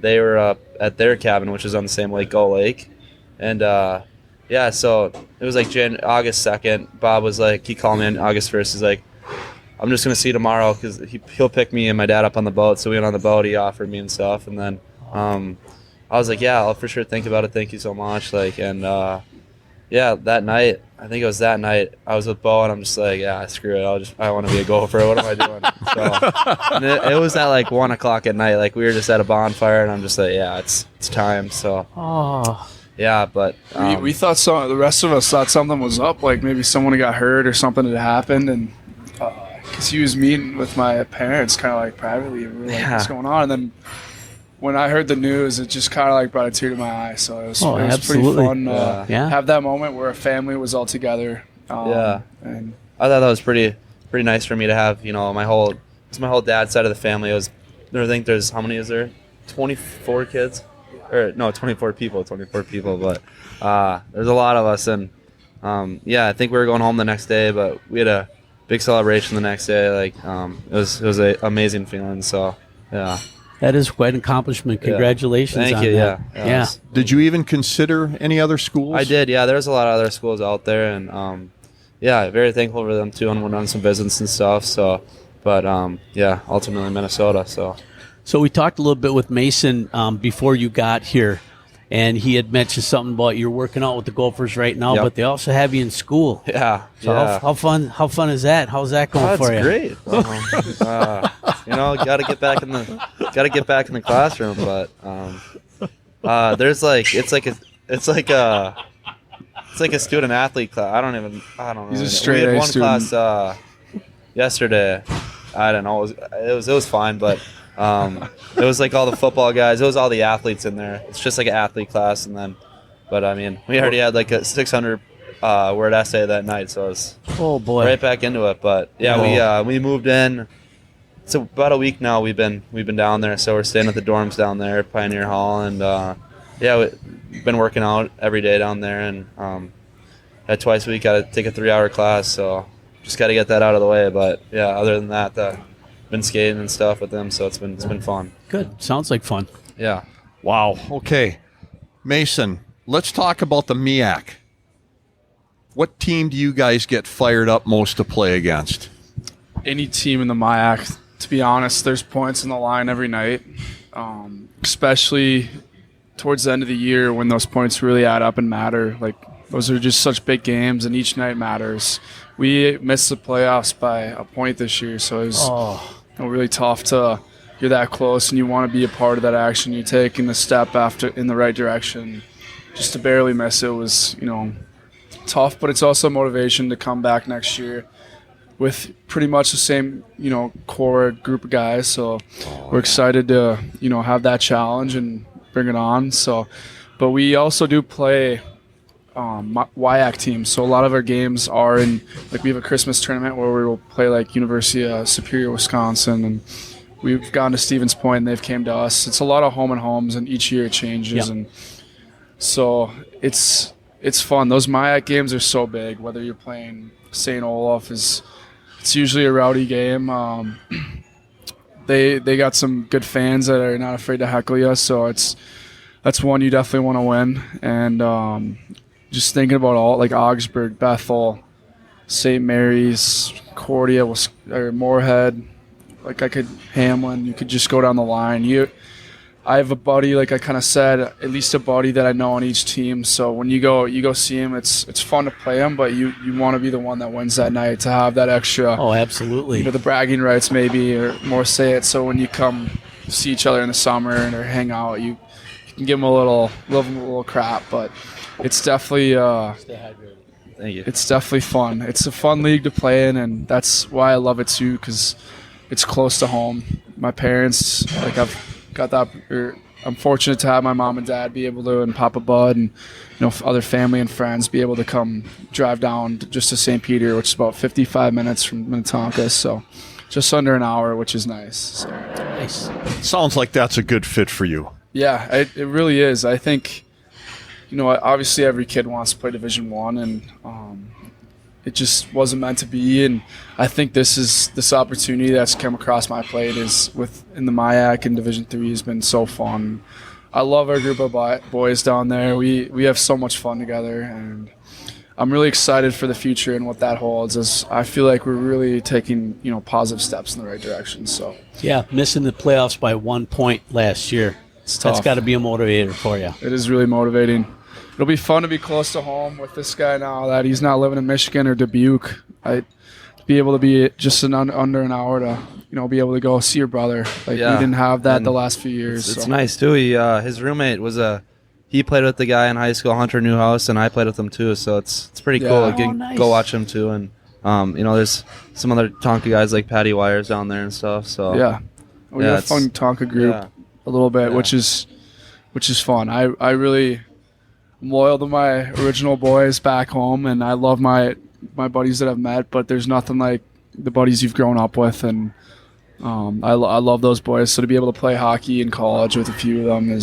they were up at their cabin, which is on the same lake, Gull Lake, and so it was like August 2nd. Bob was like, he called me on August 1st. He's like, I'm just gonna see you tomorrow because he'll pick me and my dad up on the boat. So we went on the boat. He offered me and stuff, and then I was like, yeah, I'll for sure think about it. Thank you so much. That night, I think it was that night, I was with Bo, and I'm just like, yeah, screw it. I want to be a Gopher. What am I doing? So and it was at like 1 o'clock at night. Like we were just at a bonfire, and I'm just like, yeah, it's time. So yeah, but we thought the rest of us thought something was up. Like maybe someone had got hurt or something had happened, and because he was meeting with my parents kind of like privately, and we were like, what's going on? And then when I heard the news, it just kind of like brought a tear to my eye. So it was pretty fun to have that moment where a family was all together. And I thought that was pretty nice for me to have. My whole dad's side of the family. I think there's, how many is there? 24 kids, or no, 24 people. But there's a lot of us, and I think we were going home the next day, but we had a big celebration the next day. Like it was an amazing feeling. So yeah. That is quite an accomplishment. Congratulations Thank on you. that. Yeah. Did you even consider any other schools? I did. Yeah, there's a lot of other schools out there, and very thankful for them too. And went on some visits and stuff. So, but ultimately Minnesota. So we talked a little bit with Mason before you got here, and he had mentioned something about you're working out with the Gophers right now, but they also have you in school. Yeah. So how fun is that? How's that going for you? Great. Got to get back in the classroom, but there's it's like a student athlete class. I don't know. He's a straight We had A one student. class yesterday. I don't know. It was fine, but it was like all the football guys. It was all the athletes in there. It's just like an athlete class, but I mean, we already had like a 600 word essay that night, so it's right back into it. But we moved in. It's about a week now. We've been down there, so we're staying at the dorms down there, Pioneer Hall, and we've been working out every day down there, and twice a week got to take a 3-hour class, so just got to get that out of the way. But yeah, other than that, been skating and stuff with them, so it's been fun. Good. Sounds like fun. Yeah. Wow. Okay, Mason, let's talk about the MEAC. What team do you guys get fired up most to play against? any team in the MIAC, to be honest, there's points in the line every night, especially towards the end of the year when those points really add up and matter. Like, those are just such big games, and each night matters. We missed the playoffs by a point this year, so it was really tough to you're that close and you want to be a part of that action. You're taking the step after in the right direction. Just to barely miss it was, tough, but it's also motivation to come back next year with pretty much the same, core group of guys. So we're excited to, have that challenge and bring it on. So, but we also do play WIAC teams. So a lot of our games are in, like, we have a Christmas tournament where we will play like University of Superior, Wisconsin, and we've gone to Stevens Point and they've came to us. It's a lot of home and homes, and each year it changes. And so it's fun. Those MIAC games are so big. Whether you're playing St. Olaf, it's usually a rowdy game. They got some good fans that are not afraid to heckle you. So that's one you definitely want to win. And just thinking about all, like Augsburg, Bethel, St. Mary's, Cordia, or Moorhead, Hamlin. You could just go down the line. I have a buddy, like I kind of said, at least a buddy that I know on each team. So when you go see him, it's fun to play him, but you want to be the one that wins that night, to have that extra. Oh, absolutely. The bragging rights, maybe, or more say it. So when you come see each other in the summer and or hang out, you can give them a little crap, but it's definitely. Thank you. It's definitely fun. It's a fun league to play in, and that's why I love it too, because it's close to home. My parents, like I've got that. I'm fortunate to have my mom and dad be able to, and Papa Bud, and other family and friends be able to come drive down just to St. Peter, which is about 55 minutes from Minnetonka, so just under an hour, which is nice. So. Nice. Sounds like that's a good fit for you. Yeah, it really is. I think. Obviously every kid wants to play Division I, and it just wasn't meant to be. And I think this opportunity that's come across my plate is in the MIAC and Division III has been so fun. I love our group of boys down there. We have so much fun together, and I'm really excited for the future and what that holds. As I feel like we're really taking positive steps in the right direction. So yeah, missing the playoffs by 1 point last year. It's tough. That's got to be a motivator for you. It is really motivating. It'll be fun to be close to home with this guy now that he's not living in Michigan or Dubuque. To be able to be just under an hour to be able to go see your brother. We didn't have that the last few years. It's nice too. His roommate was he played with the guy in high school, Hunter Newhouse, and I played with him too. So it's pretty cool. Nice. Go watch him too, and there's some other Tonka guys like Patty Wires down there and stuff. So we have a fun Tonka group a little bit, which is fun. I really. I'm loyal to my original boys back home, and I love my buddies that I've met, but there's nothing like the buddies you've grown up with, and I love those boys. So to be able to play hockey in college with a few of them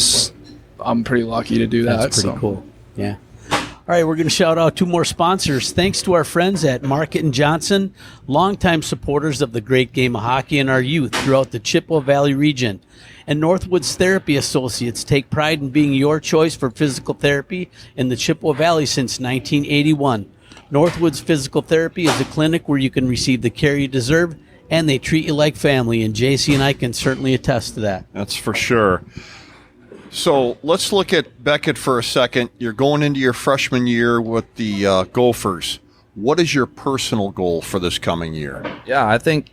I'm pretty lucky to do that. That's pretty cool. Yeah. All right, we're going to shout out 2 more sponsors. Thanks to our friends at Market & Johnson, longtime supporters of the great game of hockey and our youth throughout the Chippewa Valley region. And Northwoods Therapy Associates take pride in being your choice for physical therapy in the Chippewa Valley since 1981. Northwoods Physical Therapy is a clinic where you can receive the care you deserve, and they treat you like family, and JC and I can certainly attest to that. That's for sure. So let's look at Beckett for a second. You're going into your freshman year with the Gophers. What is your personal goal for this coming year? Yeah, I think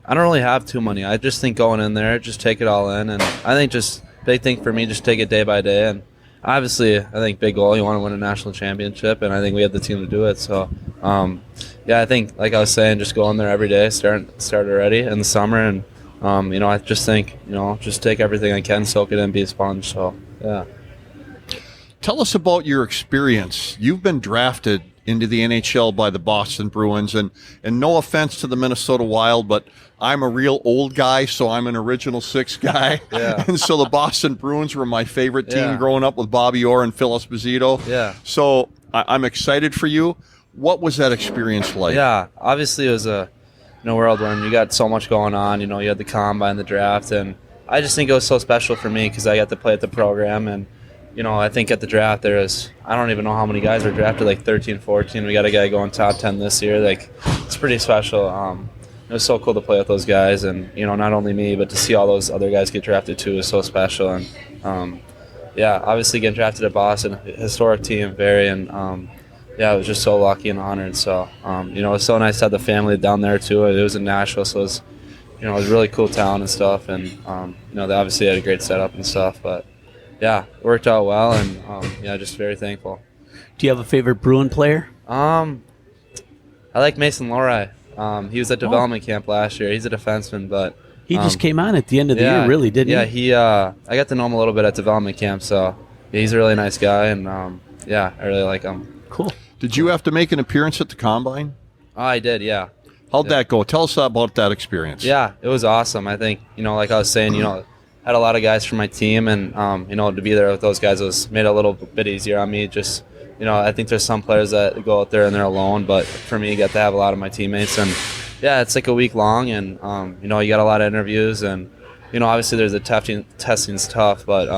I don't really have too many. I just think going in there, just take it all in. And I think just big thing for me, just take it day by day. And obviously, I think big goal, you want to win a national championship. And I think we have the team to do it. So, I think, like I was saying, just go in there every day, start already in the summer. And, I just think, just take everything I can, soak it in, be a sponge. So, yeah. Tell us about your experience. You've been drafted into the NHL by the Boston Bruins, and no offense to the Minnesota Wild, but I'm a real old guy, so I'm an original 6 guy. Yeah. And so the Boston Bruins were my favorite team growing up with Bobby Orr and Phil Esposito. Yeah. So I'm excited for you. What was that experience like? Yeah, obviously it was a world when you got so much going on. You had the combine, the draft, and I just think it was so special for me because I got to play at the program. And I think at the draft there was, I don't even know how many guys were drafted, like 13, 14. We got a guy going top 10 this year. Like, it's pretty special. It was so cool to play with those guys, and not only me, but to see all those other guys get drafted too is so special. And obviously getting drafted at Boston, historic team, very, and I was just so lucky and honored. So it was so nice to have the family down there too. It was in Nashville, so it was it was a really cool town and stuff, and they obviously had a great setup and stuff, but it worked out well, and just very thankful. Do you have a favorite Bruin player? I like Mason Lohrei. He was at development camp last year. He's a defenseman, but he just came on at the end of the year, really, didn't he? Yeah, I got to know him a little bit at development camp, so he's a really nice guy, and I really like him. Cool. Did you have to make an appearance at the Combine? Oh, I did, yeah. How'd that go? Tell us about that experience. Yeah, it was awesome. I think, like I was saying, had a lot of guys from my team, and, to be there with those guys made it a little bit easier on me. Just, I think there's some players that go out there and they're alone, but for me, I got to have a lot of my teammates. And, it's like a week long, and, you got a lot of interviews, and, obviously there's testing's tough, but,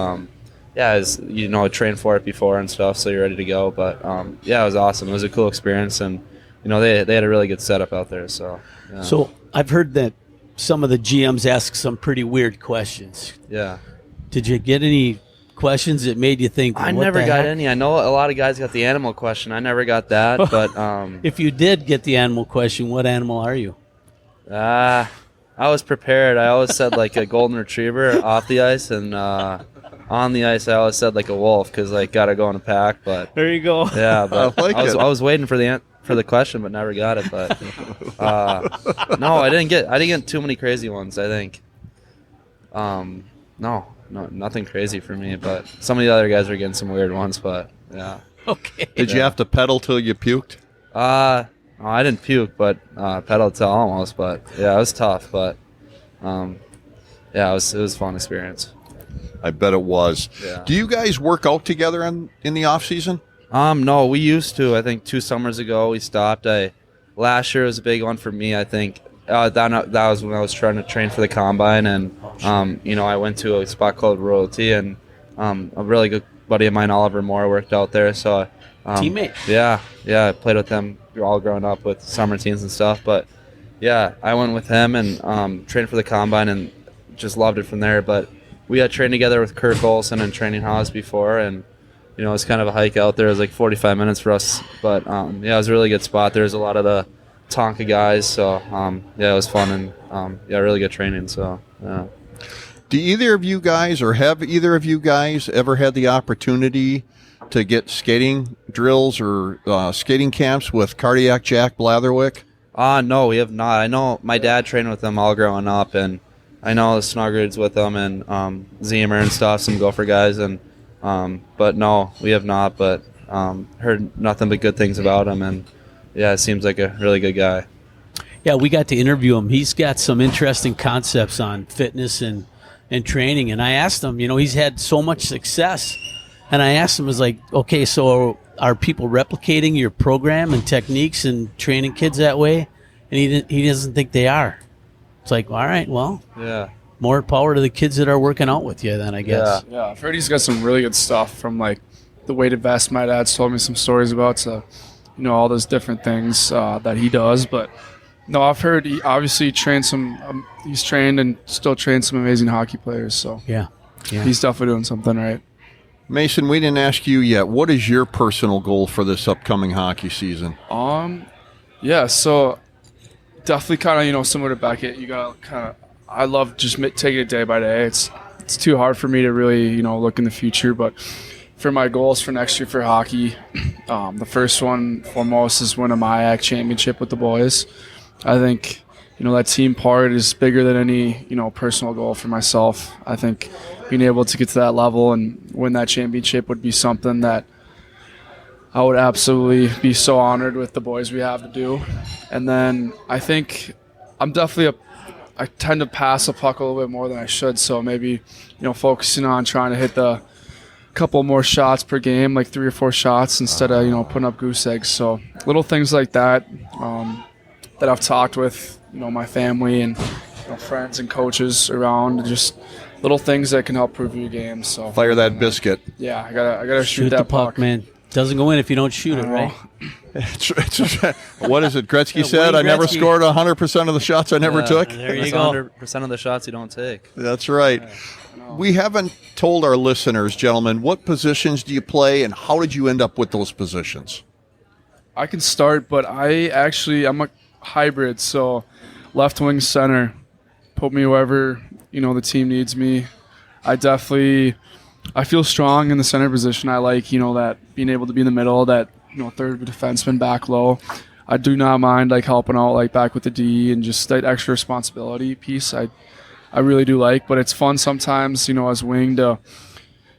I trained for it before and stuff, so you're ready to go. But, it was awesome. It was a cool experience, and, they had a really good setup out there. So, yeah. So I've heard that some of the GMs ask some pretty weird questions. Yeah. Did you get any questions that made you think? I what never the got heck? any. I know a lot of guys got the animal question. I never got that, but If you did get the animal question, what animal are you? I was prepared. I always said like a golden retriever off the ice, and on the ice I always said like a wolf because like gotta go in a pack. But There you go. yeah, but I I was waiting for the question, but never got it. But no, I didn't get too many crazy ones. I think. No, nothing crazy for me. But some of the other guys are getting some weird ones. But yeah. Okay. Did you have to pedal till you puked? No, I didn't puke, but pedal till almost. But yeah, it was tough. But yeah, it was a fun experience. I bet it was. Yeah. Do you guys work out together in the off season? No, we used to. I think 2 summers ago we stopped. Last year was a big one for me. I think that was when I was trying to train for the combine, and I went to a spot called Royalty, and a really good buddy of mine, Oliver Moore, worked out there. So Teammate. Yeah, I played with them all growing up with summer teams and stuff. But yeah, I went with him and trained for the combine and just loved it from there. But we had trained together with Kirk Olson and Training House before, and it was kind of a hike out there. It was like 45 minutes for us, but yeah, it was a really good spot. There's a lot of the Tonka guys, so yeah, it was fun and yeah, really good training. So yeah. Do either of you guys, or have either of you guys ever had the opportunity to get skating drills or skating camps with Cardiac Jack Blatherwick? No, we have not. I know my dad trained with them all growing up, and I know the Snuggards with them and Zemer and stuff, some Gopher guys, and but no, we have not. But heard nothing but good things about him, and yeah, it seems like a really good guy. Yeah, we got to interview him. He's got some interesting concepts on fitness and training. And I asked him, he's had so much success. And I asked him, I was like, okay, so are people replicating your program and techniques and training kids that way? And he doesn't think they are. It's like, all right, well, Yeah. more power to the kids that are working out with you then, I guess. Yeah, I've heard he's got some really good stuff from like the weighted vest my dad's told me some stories about. So, all those different things that he does. But no, I've heard he obviously trained he's trained and still trains some amazing hockey players. So Yeah. he's definitely doing something right. Mason, we didn't ask you yet. What is your personal goal for this upcoming hockey season? Yeah, so definitely kind of, similar to Beckett, you got to kind of, I love just taking it day by day. It's too hard for me to really, look in the future, but for my goals for next year for hockey, the first one foremost is win a MIAC championship with the boys. I think, that team part is bigger than any, personal goal for myself. I think being able to get to that level and win that championship would be something that I would absolutely be so honored with the boys we have to do. And then I think I tend to pass a puck a little bit more than I should. So maybe, focusing on trying to hit the couple more shots per game, like 3 or 4 shots instead of, putting up goose eggs. So little things like that that I've talked with, my family and friends and coaches around, just little things that can help improve your game. So Fire that biscuit. Yeah, I gotta shoot the that puck, man. Doesn't go in if you don't shoot it, right? What is it? Gretzky said, Wayne I never Gretzky. scored 100% of the shots I never took. There you That's go. 100% of the shots you don't take. That's right. We haven't told our listeners, gentlemen, what positions do you play and how did you end up with those positions? I can start, but I'm a hybrid, so left wing center. Put me wherever, the team needs me. I feel strong in the center position. I like, that being able to be in the middle, that, third defenseman back low. I do not mind helping out back with the D and just that extra responsibility piece. I really do like, but it's fun sometimes, as wing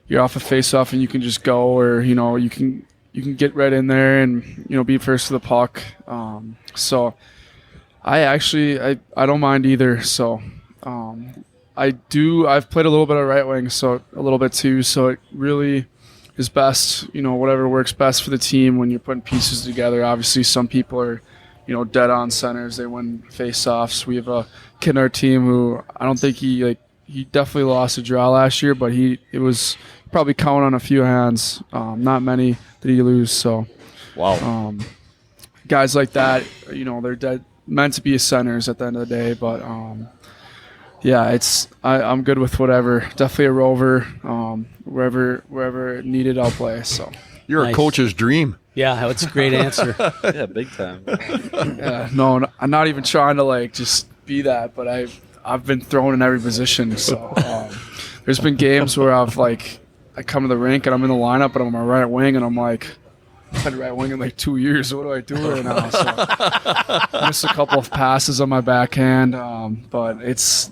you're off a face-off and you can just go, or, you can get right in there and, be first to the puck. So I don't mind either. So I've played a little bit of right wing, so a little bit too. So it really is best, whatever works best for the team when you're putting pieces together. Obviously some people are, dead on centers. They win face-offs. We have a kid in our team who I don't think he definitely lost a draw last year, but it was probably count on a few hands. Not many did he lose. So Wow. Guys like that, they're meant to be centers at the end of the day. But Yeah, I'm good with whatever. Definitely a rover. Wherever needed, I'll play. So You're Nice. a coach's dream. Yeah, that's a great answer. Yeah, big time. yeah, no, I'm not even trying to like just be that, but I've been thrown in every position. So there's been games where I come to the rink and I'm in the lineup, but I'm on my right wing, and I'm like, I've had right wing in like 2 years. So what do I do right now? So I missed a couple of passes on my backhand, but it's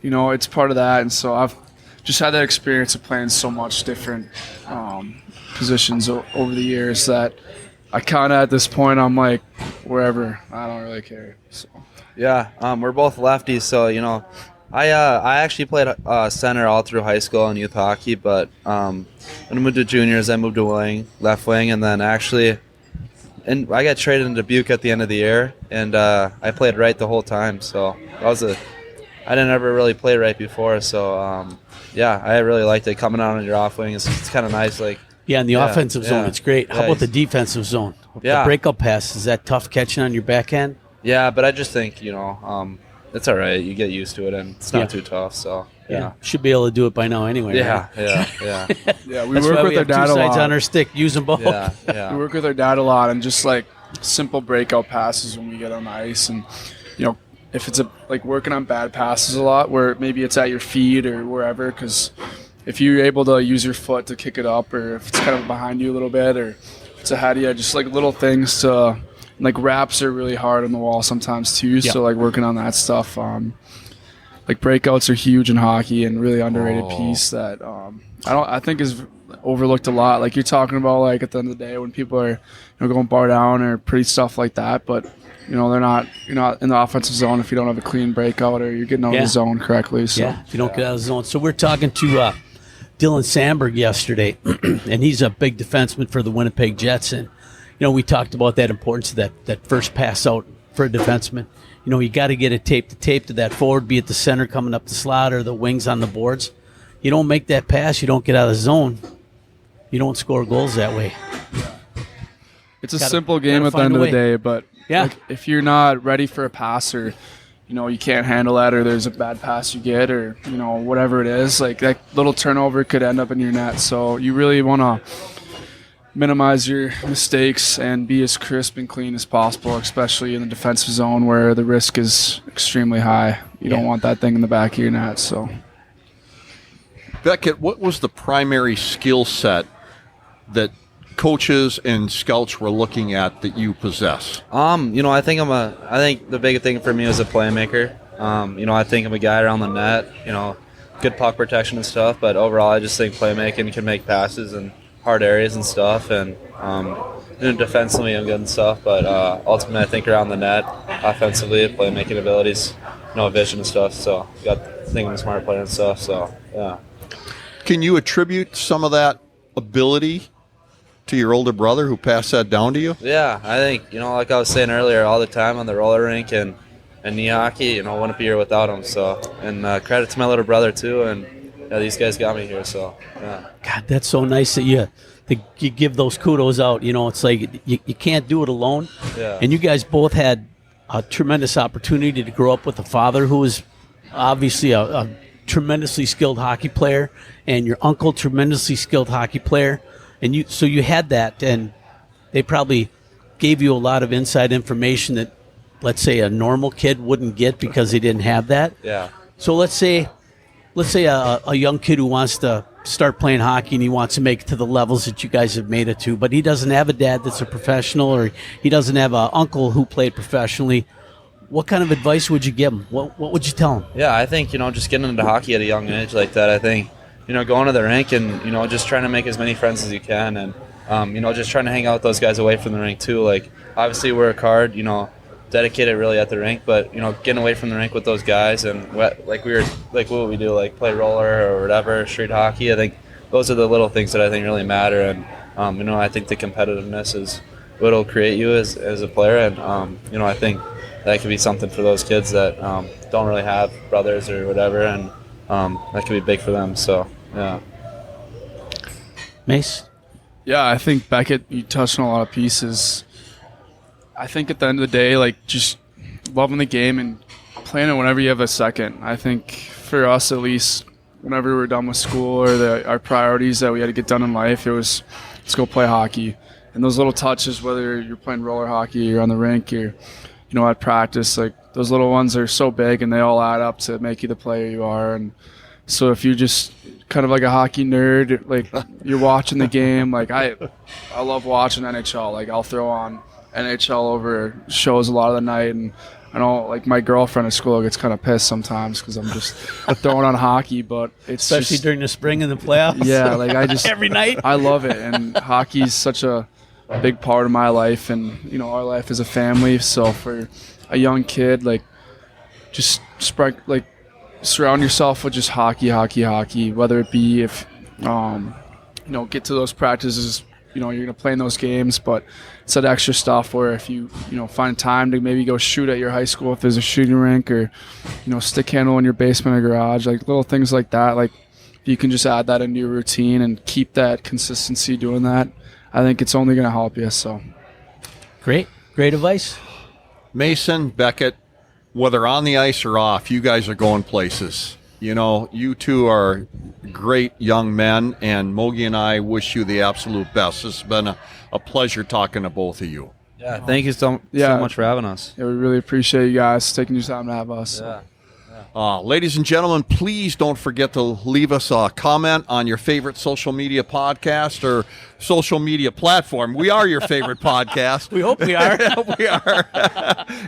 it's part of that, and so I've just had that experience of playing so much different positions over the years that I kind of at this point I'm like wherever, I don't really care. So Yeah, we're both lefties, so I actually played center all through high school and youth hockey, but when I moved to juniors, I moved to left wing, and then I got traded into Dubuque at the end of the year, and I played right the whole time. So I didn't ever really play right before, so yeah, I really liked it coming out on your off wing. It's kind of nice, like. Yeah, in the offensive zone, it's great. How Yeah, about the defensive zone? Yeah. The breakup pass, is that tough catching on your backhand? Yeah, but I just think it's all right. You get used to it, and it's not too tough. So yeah. Should be able to do it by now anyway. Yeah, Right? yeah. yeah, we That's work why with we our have two dad a sides lot. on our stick. Use them both. Yeah. We work with our dad a lot, and just like simple breakout passes when we get on the ice, and if it's working on bad passes a lot, where maybe it's at your feet or wherever, because if you're able to use your foot to kick it up, or if it's kind of behind you a little bit, or if it's ahead of you, just like little things to like wraps are really hard on the wall sometimes too. Yeah. So like working on that stuff. Like breakouts are huge in hockey and really underrated piece that I think is overlooked a lot. Like you're talking about like at the end of the day when people are going bar down or pretty stuff like that, but you're not in the offensive zone if you don't have a clean breakout or you're getting out of the zone correctly. So Yeah, if you don't get out of the zone. So we're talking to Dylan Sandberg yesterday, and he's a big defenseman for the Winnipeg Jets. And, we talked about that importance of that first pass out for a defenseman. You got to get it tape to that forward, be it the center coming up the slot or the wings on the boards. You don't make that pass, you don't get out of the zone, you don't score goals that way. it's a simple game at the end of the day, but if you're not ready for a pass or you can't handle that, or there's a bad pass you get, or whatever it is, like that little turnover could end up in your net. So you really want to minimize your mistakes and be as crisp and clean as possible, especially in the defensive zone where the risk is extremely high. You don't want that thing in the back of your net. So Beckett, what was the primary skill set that coaches and scouts were looking at that you possess? I think the big thing for me was a playmaker. I think I'm a guy around the net, good puck protection and stuff, but overall I just think playmaking can make passes in hard areas and stuff, and defensively I'm good and stuff, but ultimately I think around the net, offensively, playmaking abilities, vision and stuff, so got thinking I'm a smart player and stuff, so yeah. Can you attribute some of that ability to your older brother who passed that down to you? Yeah, I think, like I was saying earlier, all the time on the roller rink and knee hockey, wouldn't be here without him. So, and credit to my little brother too, and these guys got me here. So, yeah. God, that's so nice that you give those kudos out. It's like you can't do it alone. Yeah. And you guys both had a tremendous opportunity to grow up with a father who was obviously a tremendously skilled hockey player, and your uncle tremendously skilled hockey player, and you had that, and they probably gave you a lot of inside information that, let's say, a normal kid wouldn't get because they didn't have that. Yeah. So let's say a young kid who wants to start playing hockey and he wants to make it to the levels that you guys have made it to, but he doesn't have a dad that's a professional, or he doesn't have an uncle who played professionally. What kind of advice would you give him? What would you tell him? Yeah, I think, just getting into hockey at a young age like that, I think, going to the rink and, just trying to make as many friends as you can, and, just trying to hang out with those guys away from the rink too. Like, obviously work hard, dedicated really at the rink, but, getting away from the rink with those guys and what would we do? Like play roller or whatever, street hockey. I think those are the little things that I think really matter. And, I think the competitiveness is what'll create you as a player. And, I think that could be something for those kids that don't really have brothers or whatever, and that could be big for them. So, yeah. Mace? yeah, I think Beckett, you touched on a lot of pieces. I think at the end of the day, like just loving the game and playing it whenever you have a second. I think for us at least, whenever we're done with school or our priorities that we had to get done in life, it was let's go play hockey. And those little touches, whether you're playing roller hockey or on the rink or at practice, like those little ones are so big and they all add up to make you the player you are. And so if you're just kind of like a hockey nerd, like you're watching the game, like I love watching NHL. Like I'll throw on NHL over shows a lot of the night, and I know like my girlfriend at school gets kind of pissed sometimes because I'm just throwing on hockey, but it's Especially just, during the spring and the playoffs. yeah, like I just every night. I love it, and hockey's such a big part of my life and our life as a family. So for a young kid, like just surround yourself with just hockey, whether it be if get to those practices, you're going to play in those games, but it's that extra stuff where if you find time to maybe go shoot at your high school if there's a shooting rink, or stick handle in your basement or garage, like little things like that. Like if you can just add that into your routine and keep that consistency doing that, I think it's only going to help you. So Great advice. Mason, Beckett, whether on the ice or off, you guys are going places. You two are great young men, and Mogi and I wish you the absolute best. It's been a pleasure talking to both of you. Yeah, thank you so much for having us. Yeah, we really appreciate you guys taking your time to have us. Yeah. Ladies and gentlemen, please don't forget to leave us a comment on your favorite social media podcast or social media platform. We are your favorite podcast. We hope we are. We are.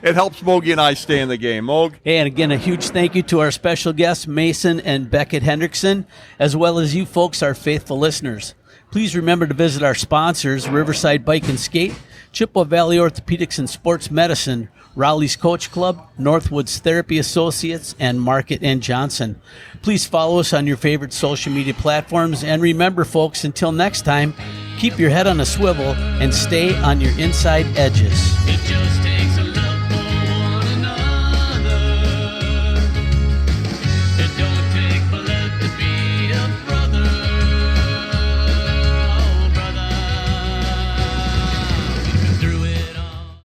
It helps Mogi and I stay in the game. Mog? Hey, and again, a huge thank you to our special guests, Mason and Beckett Hendrickson, as well as you folks, our faithful listeners. Please remember to visit our sponsors, Riverside Bike and Skate, Chippewa Valley Orthopedics and Sports Medicine, Raleigh's Coach Club, Northwoods Therapy Associates, and Market and Johnson. Please follow us on your favorite social media platforms. And remember, folks, until next time, keep your head on a swivel and stay on your inside edges.